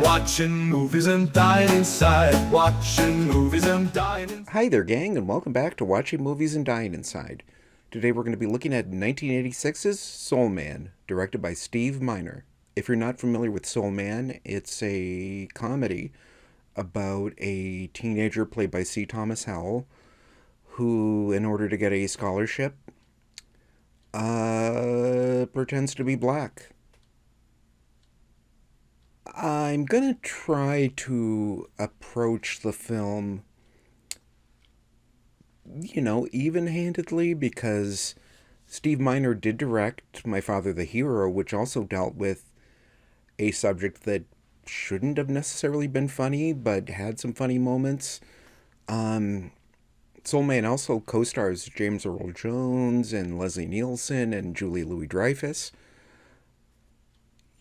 Watching movies and dying inside. Watching movies and dying inside. Hi there, gang, and welcome back to Watching Movies and Dying Inside. Today we're going to be looking at 1986's Soul Man, directed by Steve Miner. If you're not familiar with Soul Man, it's a comedy about a teenager played by C. Thomas Howell, who, in order to get a scholarship, pretends to be black. I'm gonna try to approach the film, even-handedly, because Steve Miner did direct My Father the Hero, which also dealt with a subject that shouldn't have necessarily been funny, but had some funny moments. Soul Man also co-stars James Earl Jones and Leslie Nielsen and Julie Louis-Dreyfus.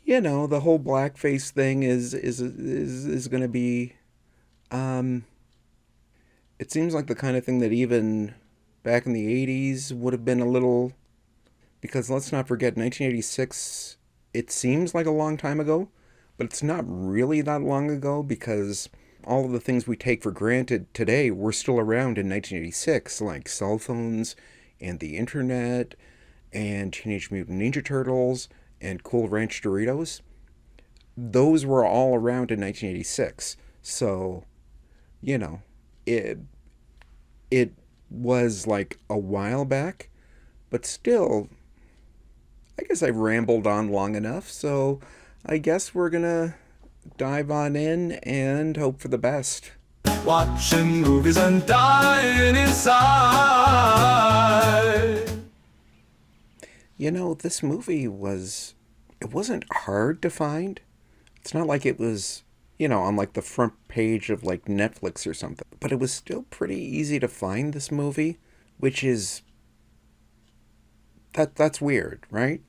You know, the whole blackface thing is going to be, it seems like the kind of thing that even back in the 80s would have been a little, because let's not forget, 1986, it seems like a long time ago, but it's not really that long ago, because all of the things we take for granted today were still around in 1986, like cell phones and the internet and Teenage Mutant Ninja Turtles and Cool Ranch Doritos. Those were all around in 1986. So, it was like a while back, but still, I guess I rambled on long enough, so I guess we're gonna dive on in and hope for the best. Watching movies and dying inside. This movie it wasn't hard to find. It's not like it was, on like the front page of like Netflix or something. But it was still pretty easy to find this movie, which is, that's weird, right?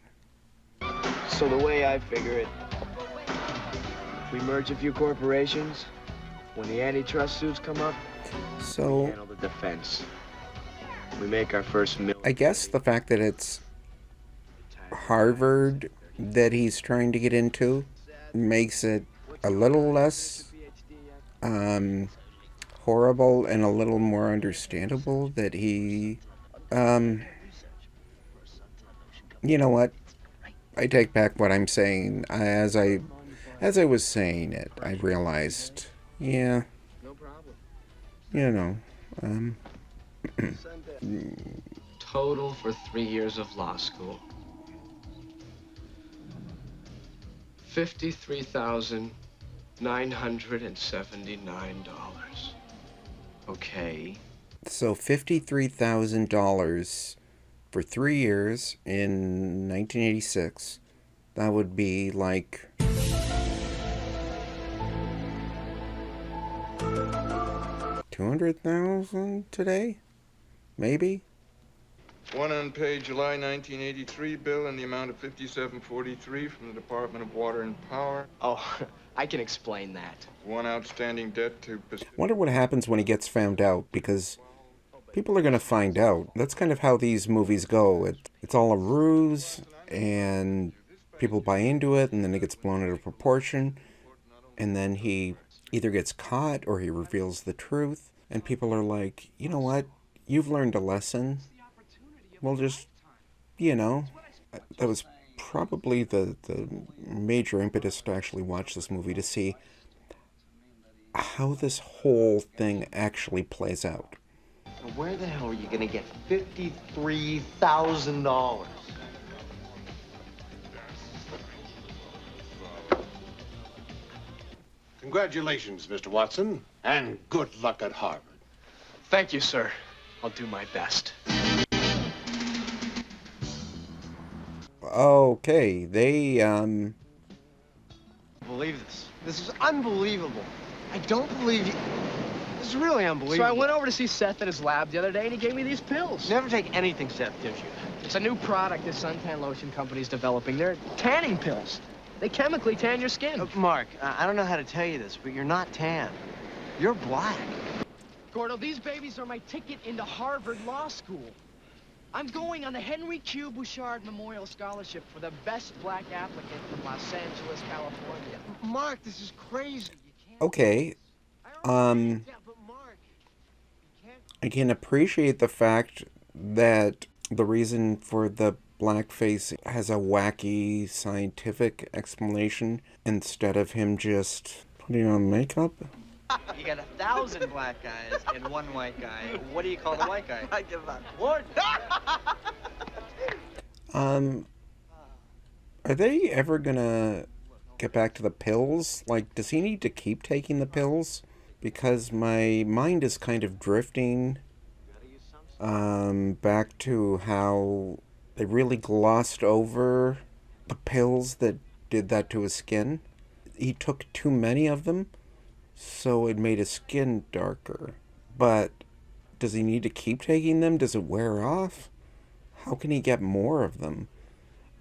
So the way I figure it, we merge a few corporations. When the antitrust suits come up, we handle the defense. We make our first million. I guess the fact that it's Harvard that he's trying to get into makes it a little less horrible and a little more understandable that he, you know what? I take back what I'm saying. As I was saying it, I realized, Total for 3 years of law school. $53,979. Okay. So $53,000 for 3 years in 1986. That would be like $200,000 today? Maybe? One unpaid July 1983 bill in the amount of $57.43 from the Department of Water and Power. Oh, I can explain that. One outstanding debt to Pacific. Wonder what happens when he gets found out, because people are going to find out. That's kind of how these movies go. It's all a ruse, and people buy into it, and then it gets blown out of proportion, and then he either gets caught or he reveals the truth, and people are like, you know what? You've learned a lesson. Well, just, that was probably the major impetus to actually watch this movie, to see how this whole thing actually plays out. Where the hell are you going to get $53,000? Congratulations, Mr. Watson, and good luck at Harvard. Thank you, sir. I'll do my best. Okay, they, Believe this. This is unbelievable. I don't believe you. This is really unbelievable. So I went over to see Seth at his lab the other day, and he gave me these pills. Never take anything Seth gives you. It's a new product this suntan lotion company's developing. They're tanning pills. They chemically tan your skin. Mark, I don't know how to tell you this, but you're not tan. You're black. Gordo, these babies are my ticket into Harvard Law School. I'm going on the Henry Q. Bouchard Memorial Scholarship for the best black applicant from Los Angeles, California. Mark, this is crazy. Okay, Yeah, but Mark, you can't. I can appreciate the fact that the reason for the blackface has a wacky scientific explanation instead of him just putting on makeup. You got 1,000 black guys and one white guy. What do you call the white guy? I give up. What? Are they ever gonna get back to the pills? Like, does he need to keep taking the pills? Because my mind is kind of drifting back to how they really glossed over the pills that did that to his skin. He took too many of them, so it made his skin darker. But does he need to keep taking them? Does it wear off? How can he get more of them?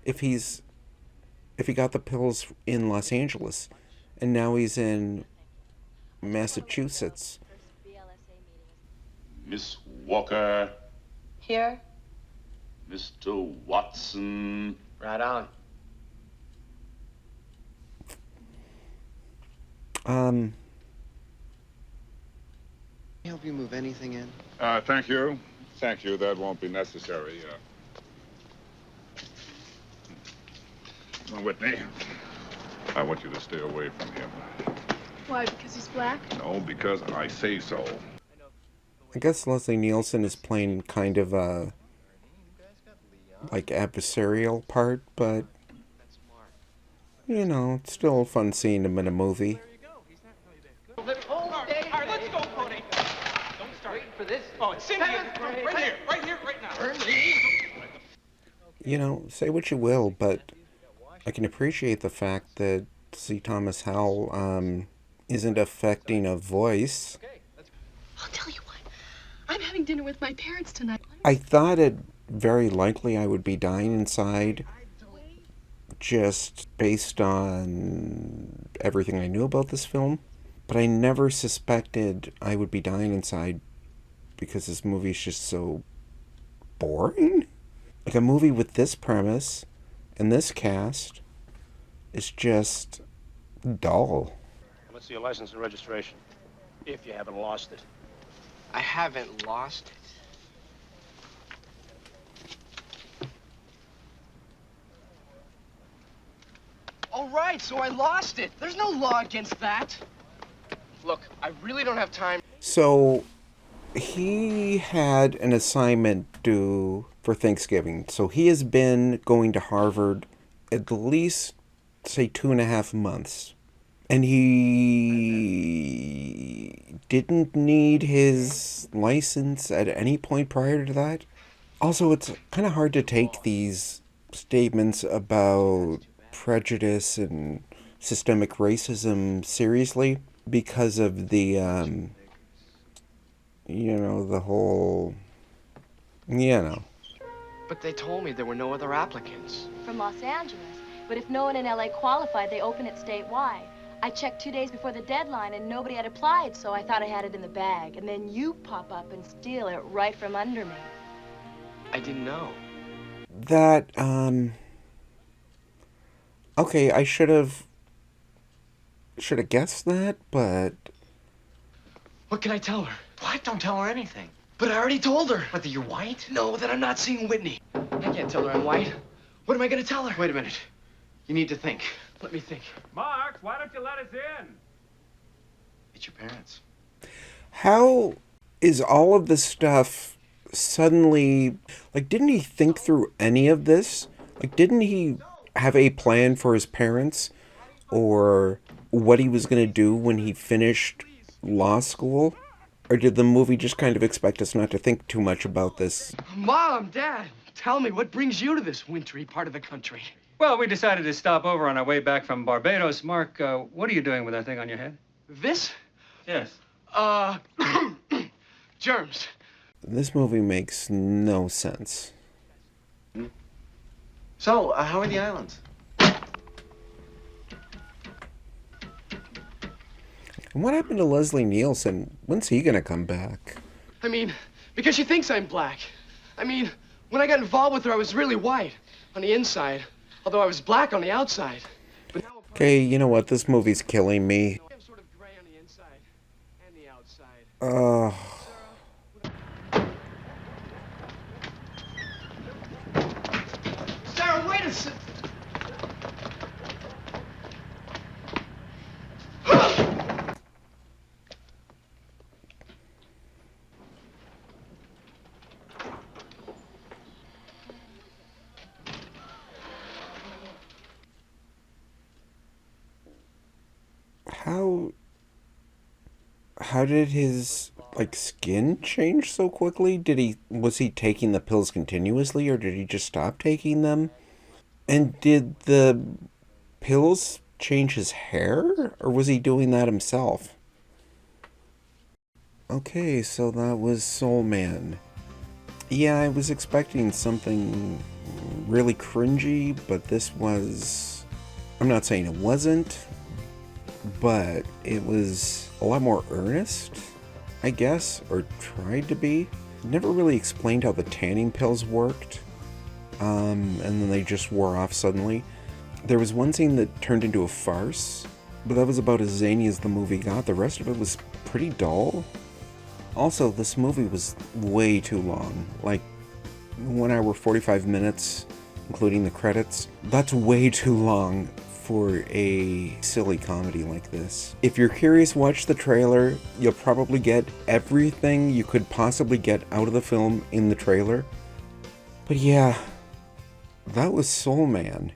If he got the pills in Los Angeles and now he's in Massachusetts. Miss Walker, Here? Mr. Watson. Right on. Can I help you move anything in? Thank you. Thank you. That won't be necessary. Whitney, I want you to stay away from him. Why, because he's black? No, because I say so. I guess Leslie Nielsen is playing kind of a like adversarial part, but you know, it's still fun seeing him in a movie. All right, let's go, Cody. Don't start waiting for this. Oh, it's in here. Right here, right now. You know, say what you will, but I can appreciate the fact that C. Thomas Howell isn't affecting a voice. I'll tell you what. I'm having dinner with my parents tonight. I thought it very likely I would be dying inside just based on everything I knew about this film. But I never suspected I would be dying inside because this movie's just so boring. Like, a movie with this premise and this cast is just dull. Let's see your license and registration, if you haven't lost it. I haven't lost it. All right, so I lost it. There's no law against that. Look, I really don't have time. So he had an assignment due for Thanksgiving. So he has been going to Harvard at least, say, 2.5 months. And he didn't need his license at any point prior to that. Also, it's kind of hard to take these statements about prejudice and systemic racism seriously because of the, the whole, But they told me there were no other applicants. From Los Angeles. But if no one in LA qualified, they open it statewide. I checked 2 days before the deadline and nobody had applied, so I thought I had it in the bag. And then you pop up and steal it right from under me. I didn't know. That, okay, I should have guessed that, but... What can I tell her? What? Don't tell her anything. But I already told her. What, that you're white? No, that I'm not seeing Whitney. I can't tell her I'm white. What am I gonna tell her? Wait a minute. You need to think. Let me think. Mark, why don't you let us in? It's your parents. How is all of this stuff suddenly... Like, didn't he think through any of this? Like, didn't he have a plan for his parents? Or what he was going to do when he finished law school? Or did the movie just kind of expect us not to think too much about this? Mom, Dad, tell me, what brings you to this wintry part of the country? Well, we decided to stop over on our way back from Barbados. Mark, what are you doing with that thing on your head? This? Yes. Germs. This movie makes no sense. So, how are the islands? And what happened to Leslie Nielsen? When's he gonna come back? I mean, because she thinks I'm black. I mean, When I got involved with her, I was really white on the inside, although I was black on the outside. But now Okay, you know what? This movie's killing me. I'm sort of gray on the inside and the outside. Sarah, wait a sec. How did his, like, skin change so quickly? Was he taking the pills continuously, or did he just stop taking them? And did the pills change his hair, or was he doing that himself? Okay, so that was Soul Man. Yeah, I was expecting something really cringy, but this was... I'm not saying it wasn't, but it was a lot more earnest, I guess, or tried to be. Never really explained how the tanning pills worked, and then they just wore off suddenly. There was one scene that turned into a farce, but that was about as zany as the movie got. The rest of it was pretty dull. Also, this movie was way too long, like 1 hour 45 minutes, including the credits. That's way too long for a silly comedy like this. If you're curious, watch the trailer. You'll probably get everything you could possibly get out of the film in the trailer. But yeah, that was Soul Man.